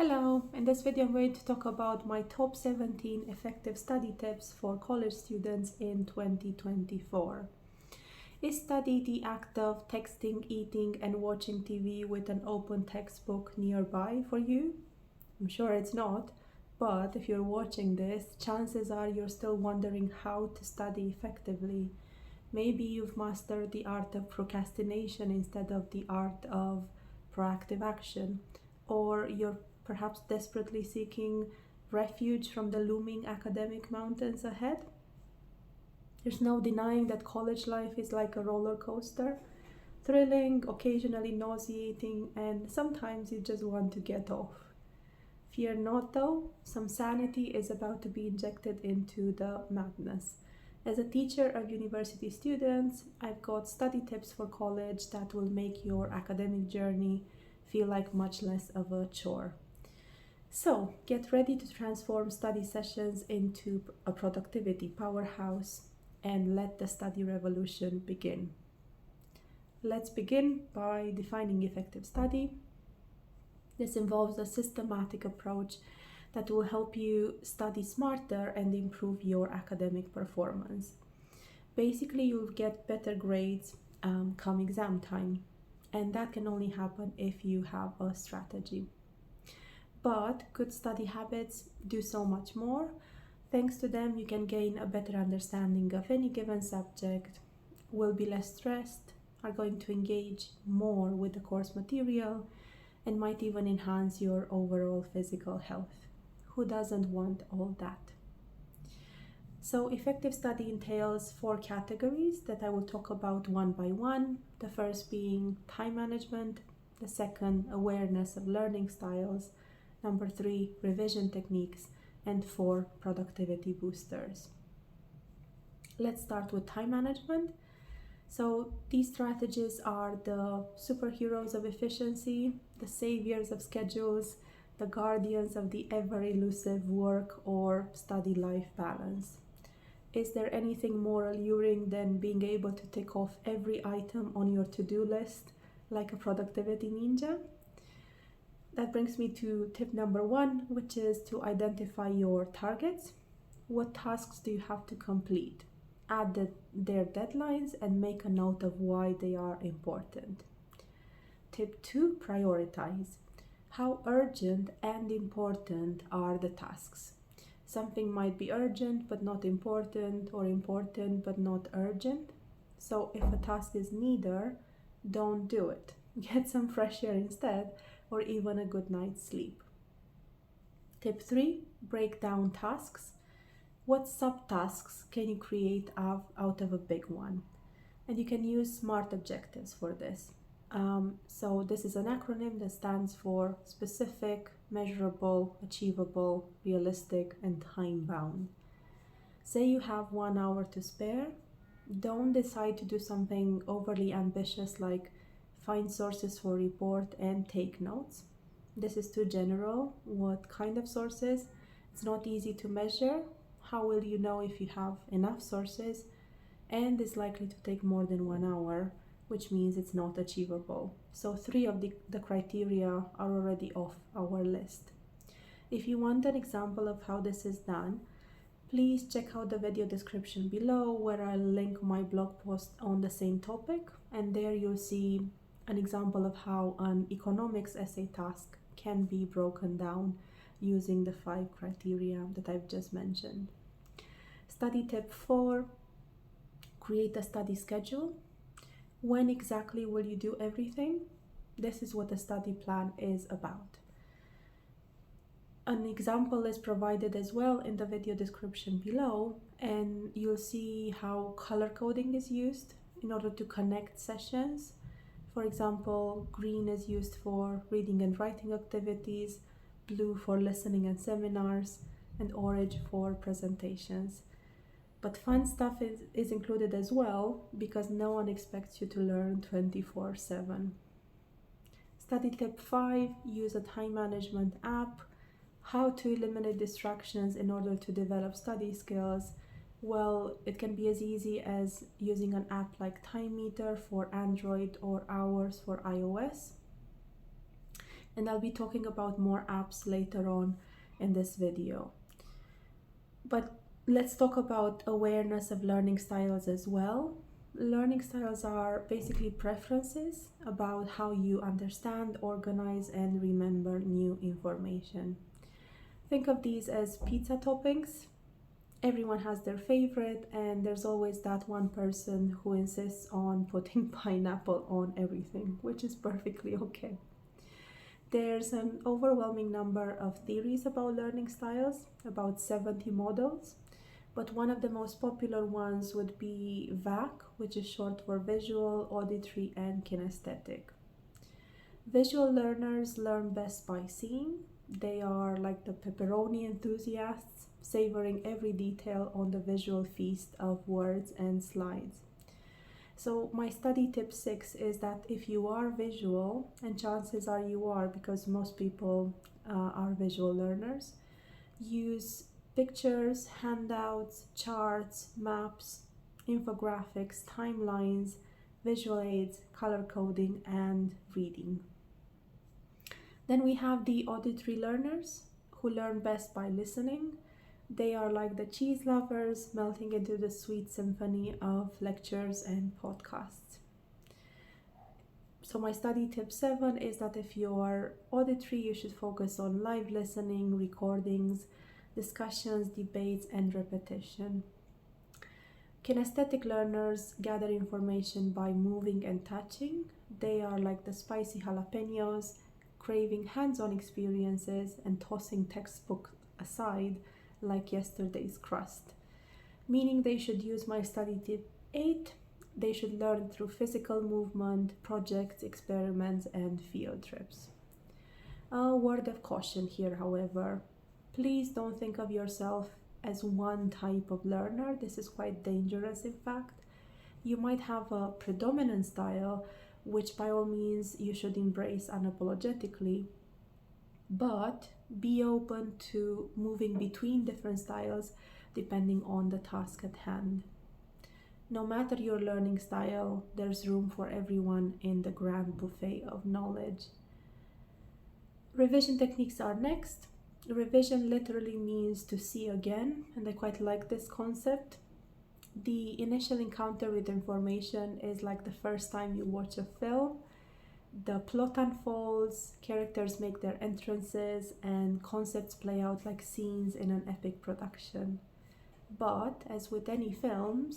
Hello, in this video I'm going to talk about my top 17 effective study tips for college students in 2024. Is study the act of texting, eating and watching TV with an open textbook nearby for you? I'm sure it's not, but if you're watching this, chances are you're still wondering how to study effectively. Maybe you've mastered the art of procrastination instead of the art of proactive action, or you're perhaps desperately seeking refuge from the looming academic mountains ahead. There's no denying that college life is like a roller coaster, thrilling, occasionally nauseating, and sometimes you just want to get off. Fear not though, some sanity is about to be injected into the madness. As a teacher of university students, I've got study tips for college that will make your academic journey feel like much less of a chore. So, get ready to transform study sessions into a productivity powerhouse and let the study revolution begin. Let's begin by defining effective study. This involves a systematic approach that will help you study smarter and improve your academic performance. Basically, you'll get better grades come exam time, and that can only happen if you have a strategy. But good study habits do so much more. Thanks to them, you can gain a better understanding of any given subject, will be less stressed, are going to engage more with the course material, and might even enhance your overall physical health. Who doesn't want all that? So, effective study entails 4 categories that I will talk about one by one. The first being time management, the second, awareness of learning styles, number 3, revision techniques, and 4, productivity boosters. Let's start with time management. So these strategies are the superheroes of efficiency, the saviors of schedules, the guardians of the ever elusive work or study life balance. Is there anything more alluring than being able to tick off every item on your to-do list like a productivity ninja? That brings me to tip number 1, which is to identify your targets. What tasks do you have to complete? Add their deadlines and make a note of why they are important. Tip 2, prioritize. How urgent and important are the tasks? Something might be urgent but not important, or important but not urgent. So if a task is neither, don't do it. Get some fresh air instead, or even a good night's sleep. Tip 3, break down tasks. What subtasks can you create out of a big one? And you can use SMART objectives for this. So this is an acronym that stands for specific, measurable, achievable, realistic, and time-bound. Say you have 1 hour to spare. Don't decide to do something overly ambitious like find sources for report and take notes. This is too general. What kind of sources? It's not easy to measure. How will you know if you have enough sources? And it's likely to take more than 1 hour, which means it's not achievable. So 3 of the criteria are already off our list. If you want an example of how this is done, please check out the video description below where I'll link my blog post on the same topic, and there you'll see an example of how an economics essay task can be broken down using the 5 criteria that I've just mentioned. Study tip 4, create a study schedule. When exactly will you do everything? This is what a study plan is about. An example is provided as well in the video description below, and you'll see how color coding is used in order to connect sessions. For example, green is used for reading and writing activities, blue for listening and seminars, and orange for presentations. But fun stuff is included as well, because no one expects you to learn 24/7. Study tip 5, use a time management app. How to eliminate distractions in order to develop study skills? Well, it can be as easy as using an app like Time Meter for Android or Hours for iOS. and I'll be talking about more apps later on in this video. But let's talk about awareness of learning styles as well. Learning styles are basically preferences about how you understand, organize, and remember new information. Think of these as pizza toppings. Everyone has their favorite, and there's always that one person who insists on putting pineapple on everything, which is perfectly okay. There's an overwhelming number of theories about learning styles, about 70 models, but one of the most popular ones would be VAK, which is short for visual, auditory, and kinesthetic. Visual learners learn best by seeing. They are like the pepperoni enthusiasts, savoring every detail on the visual feast of words and slides. So my study tip 6 is that if you are visual, and chances are you are because most people are visual learners, use pictures, handouts, charts, maps, infographics, timelines, visual aids, color coding, and reading. Then we have the auditory learners who learn best by listening. They are like the cheese lovers, melting into the sweet symphony of lectures and podcasts. So my study tip 7 is that if you're auditory, you should focus on live listening, recordings, discussions, debates, and repetition. Kinesthetic learners gather information by moving and touching. They are like the spicy jalapenos, craving hands-on experiences and tossing textbook aside like yesterday's crust. Meaning they should use my study tip 8. They should learn through physical movement, projects, experiments, and field trips. A word of caution here, however. Please don't think of yourself as one type of learner. This is quite dangerous, in fact. You might have a predominant style, which by all means you should embrace unapologetically, but be open to moving between different styles depending on the task at hand. No matter your learning style, there's room for everyone in the grand buffet of knowledge. Revision techniques are next. Revision literally means to see again, and I quite like this concept. The initial encounter with information is like the first time you watch a film. The plot unfolds, characters make their entrances, and concepts play out like scenes in an epic production. But, as with any film,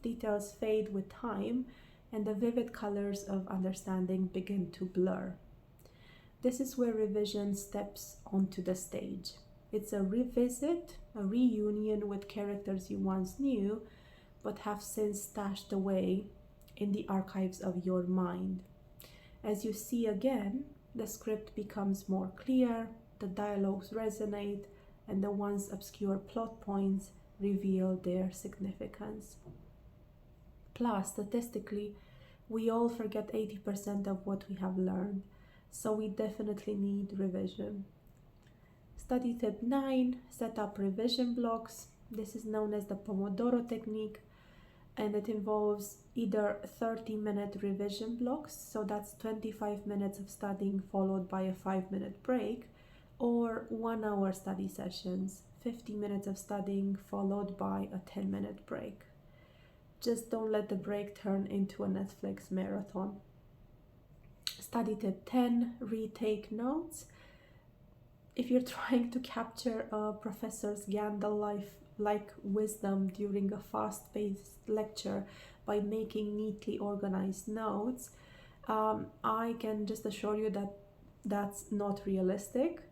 details fade with time, and the vivid colors of understanding begin to blur. This is where revision steps onto the stage. It's a revisit, a reunion with characters you once knew, but have since stashed away in the archives of your mind. As you see again, the script becomes more clear, the dialogues resonate, and the once obscure plot points reveal their significance. Plus, statistically, we all forget 80% of what we have learned, so we definitely need revision. Study tip 9, set up revision blocks. This is known as the Pomodoro technique, and it involves either 30-minute revision blocks, so that's 25 minutes of studying followed by a 5-minute break, or 1-hour study sessions, 50 minutes of studying followed by a 10-minute break. Just don't let the break turn into a Netflix marathon. Study tip 10, retake notes. If you're trying to capture a professor's Gandalf-like wisdom during a fast-paced lecture by making neatly organized notes, I can just assure you that that's not realistic.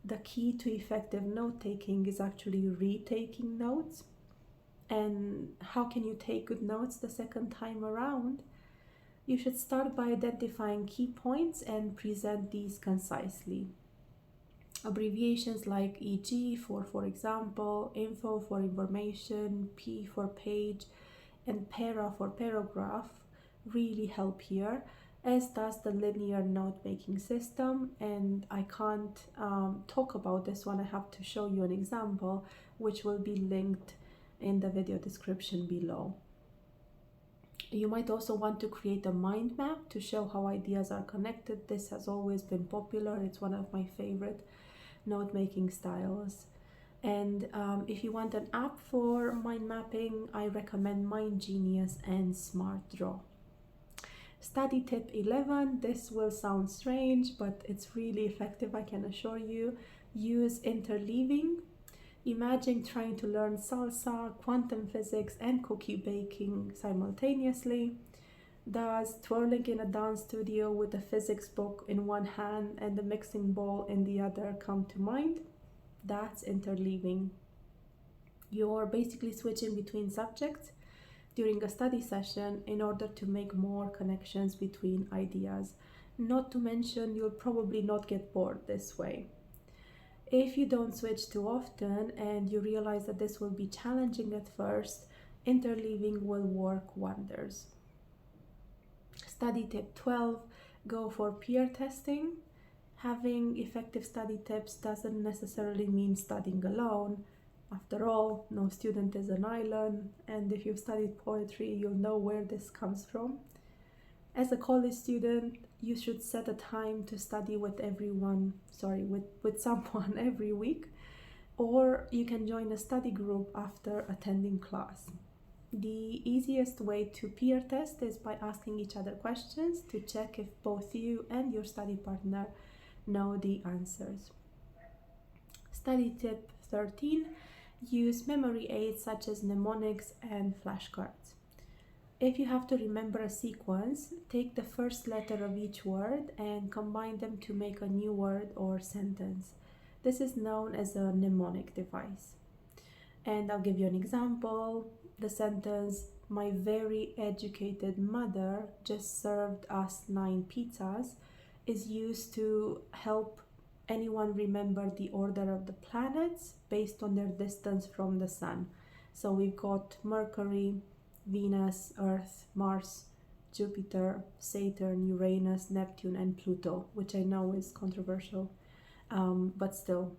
The key to effective note-taking is actually retaking notes. And how can you take good notes the second time around? You should start by identifying key points and present these concisely. Abbreviations like EG for example, info for information, P for page, and para for paragraph really help here, as does the linear note-making system. And I can't talk about this one. I have to show you an example, which will be linked in the video description below. You might also want to create a mind map to show how ideas are connected. This has always been popular. It's one of my favorite note-making styles. And if you want an app for mind mapping, I recommend Mind Genius and Smart Draw. Study tip 11, this will sound strange, but it's really effective, I can assure you. Use interleaving. Imagine trying to learn salsa, quantum physics, and cookie baking simultaneously. Does twirling in a dance studio with a physics book in one hand and the mixing bowl in the other come to mind? That's interleaving. You're basically switching between subjects during a study session in order to make more connections between ideas. Not to mention, you'll probably not get bored this way. If you don't switch too often and you realize that this will be challenging at first, interleaving will work wonders. Study tip 12, go for peer testing. Having effective study tips doesn't necessarily mean studying alone. After all, no student is an island, and if you've studied poetry, you'll know where this comes from. As a college student, you should set a time to study with someone every week, or you can join a study group after attending class. The easiest way to peer test is by asking each other questions to check if both you and your study partner know the answers. Study tip 13, use memory aids such as mnemonics and flashcards. If you have to remember a sequence, take the first letter of each word and combine them to make a new word or sentence. This is known as a mnemonic device. And I'll give you an example. The sentence, "My very educated mother just served us 9 pizzas," is used to help anyone remember the order of the planets based on their distance from the sun. So we've got Mercury, Venus, Earth, Mars, Jupiter, Saturn, Uranus, Neptune, and Pluto, which I know is controversial, but still,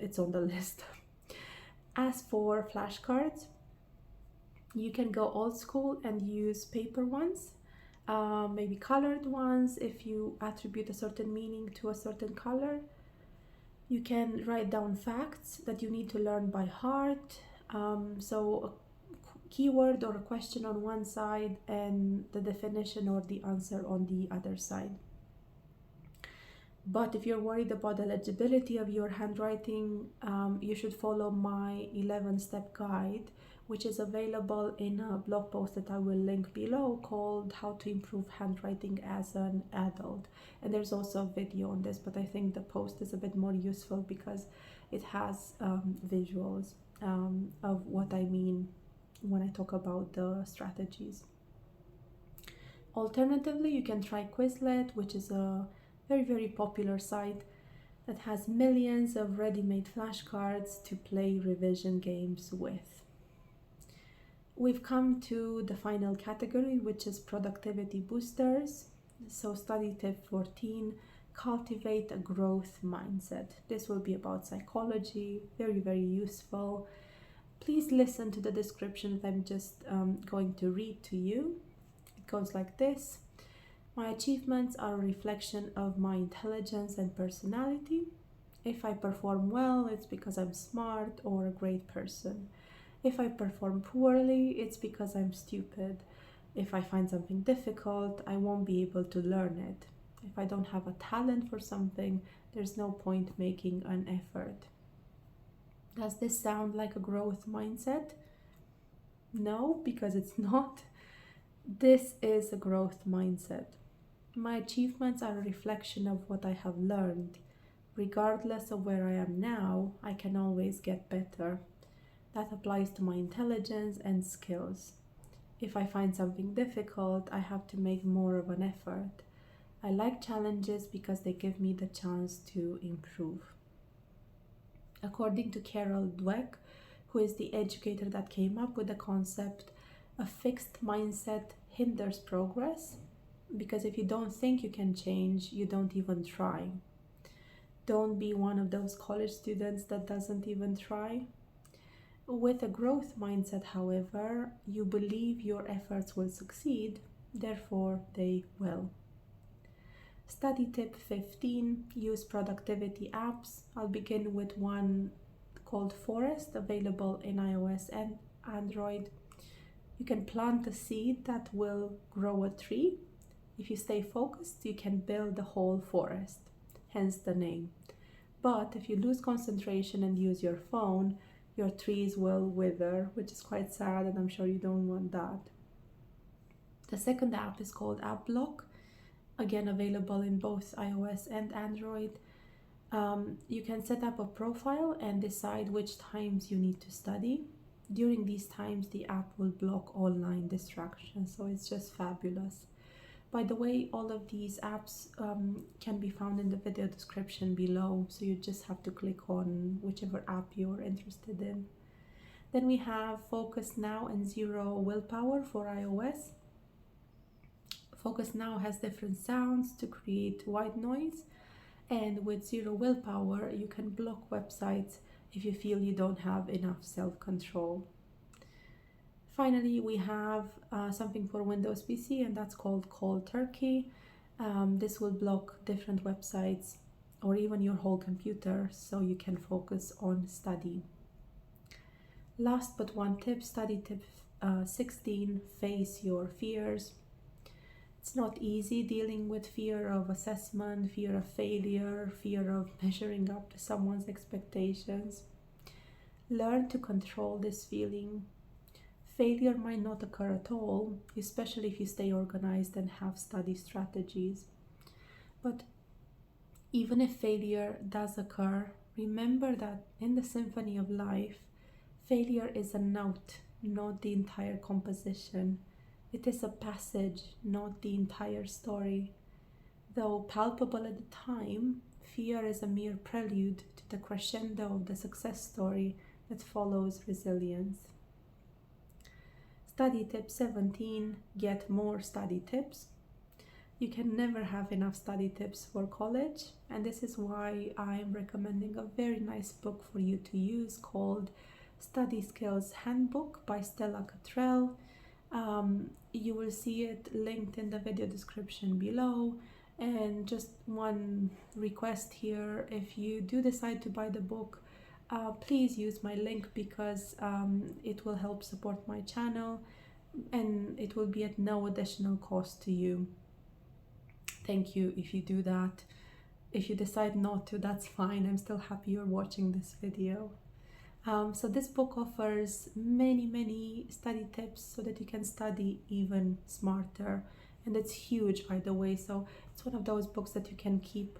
it's on the list. As for flashcards, you can go old school and use paper ones, maybe colored ones if you attribute a certain meaning to a certain color. You can write down facts that you need to learn by heart. So keyword or a question on one side and the definition or the answer on the other side. But if you're worried about the legibility of your handwriting, you should follow my 11-step guide, which is available in a blog post that I will link below called How to Improve Handwriting as an Adult. And there's also a video on this, but I think the post is a bit more useful because it has visuals of what I mean when I talk about the strategies. Alternatively, you can try Quizlet, which is a very, very popular site that has millions of ready-made flashcards to play revision games with. We've come to the final category, which is productivity boosters. So study tip 14, cultivate a growth mindset. This will be about psychology, very, very useful. Please listen to the description that I'm just going to read to you. It goes like this. My achievements are a reflection of my intelligence and personality. If I perform well, it's because I'm smart or a great person. If I perform poorly, it's because I'm stupid. If I find something difficult, I won't be able to learn it. If I don't have a talent for something, there's no point making an effort. Does this sound like a growth mindset? No, because it's not. This is a growth mindset. My achievements are a reflection of what I have learned. Regardless of where I am now, I can always get better. That applies to my intelligence and skills. If I find something difficult, I have to make more of an effort. I like challenges because they give me the chance to improve. According to Carol Dweck, who is the educator that came up with the concept, a fixed mindset hinders progress, because if you don't think you can change, you don't even try. Don't be one of those college students that doesn't even try. With a growth mindset, however, you believe your efforts will succeed, therefore they will. Study tip 15, use productivity apps. I'll begin with one called Forest, available in iOS and Android. You can plant a seed that will grow a tree. If you stay focused, you can build a whole forest, hence the name. But if you lose concentration and use your phone, your trees will wither, which is quite sad, and I'm sure you don't want that. The second app is called AppBlock, again available in both iOS and Android. You can set up a profile and decide which times you need to study. During these times, the app will block online distractions, so it's just fabulous. By the way, all of these apps can be found in the video description below, so you just have to click on whichever app you're interested in. Then we have Focus Now and Zero Willpower for iOS. Focus Now has different sounds to create white noise, and with Zero Willpower, you can block websites if you feel you don't have enough self-control. Finally, we have something for Windows PC, and that's called Cold Turkey. This will block different websites or even your whole computer so you can focus on study. Last but one tip, study tip 16, face your fears. It's not easy dealing with fear of assessment, fear of failure, fear of measuring up to someone's expectations. Learn to control this feeling. Failure might not occur at all, especially if you stay organized and have study strategies. But even if failure does occur, remember that in the symphony of life, failure is a note, not the entire composition. It is a passage, not the entire story. Though palpable at the time, fear is a mere prelude to the crescendo of the success story that follows resilience. Study tip 17, get more study tips. You can never have enough study tips for college, and this is why I'm recommending a very nice book for you to use called Study Skills Handbook by Stella Cottrell. You will see it linked in the video description below. And just one request here, if you do decide to buy the book, please use my link because it will help support my channel and it will be at no additional cost to you. Thank you if you do that. If you decide not to, that's fine. I'm still happy you're watching this video. So this book offers many study tips so that you can study even smarter, and it's huge, by the way, so it's one of those books that you can keep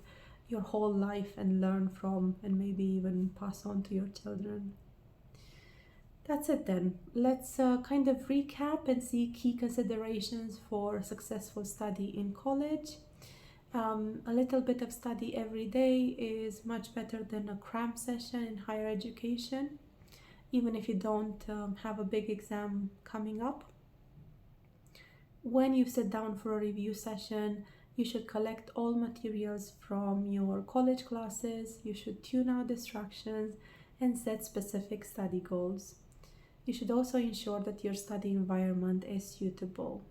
your whole life and learn from and maybe even pass on to your children. That's it then. Let's kind of recap and see key considerations for successful study in college. A little bit of study every day is much better than a cram session in higher education, even if you don't have a big exam coming up. When you sit down for a review session, you should collect all materials from your college classes, you should tune out distractions and set specific study goals. You should also ensure that your study environment is suitable.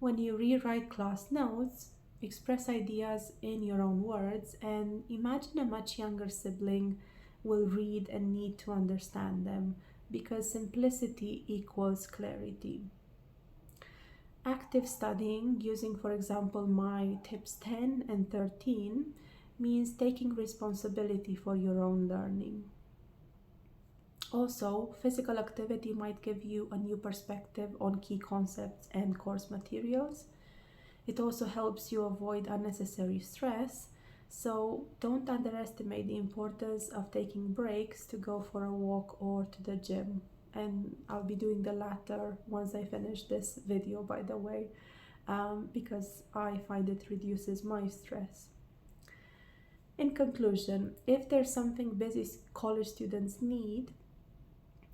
When you rewrite class notes, express ideas in your own words and imagine a much younger sibling will read and need to understand them, because simplicity equals clarity. Active studying, using for example my tips 10 and 13, means taking responsibility for your own learning. Also, physical activity might give you a new perspective on key concepts and course materials. It also helps you avoid unnecessary stress, so don't underestimate the importance of taking breaks to go for a walk or to the gym. And I'll be doing the latter once I finish this video, by the way, because I find it reduces my stress. In conclusion, if there's something busy college students need,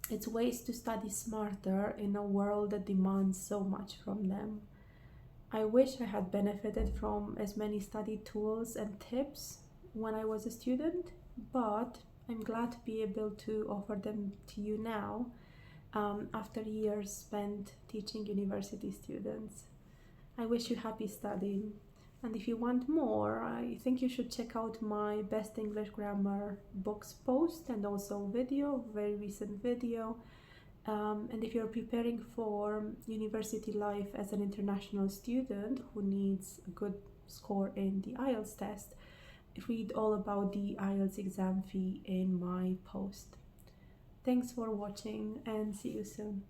it's ways to study smarter in a world that demands so much from them. I wish I had benefited from as many study tools and tips when I was a student, but I'm glad to be able to offer them to you now, after years spent teaching university students. I wish you happy studying. And if you want more, I think you should check out my Best English Grammar books post and also video, very recent video. And if you're preparing for university life as an international student who needs a good score in the IELTS test, read all about the IELTS exam fee in my post. Thanks for watching and see you soon.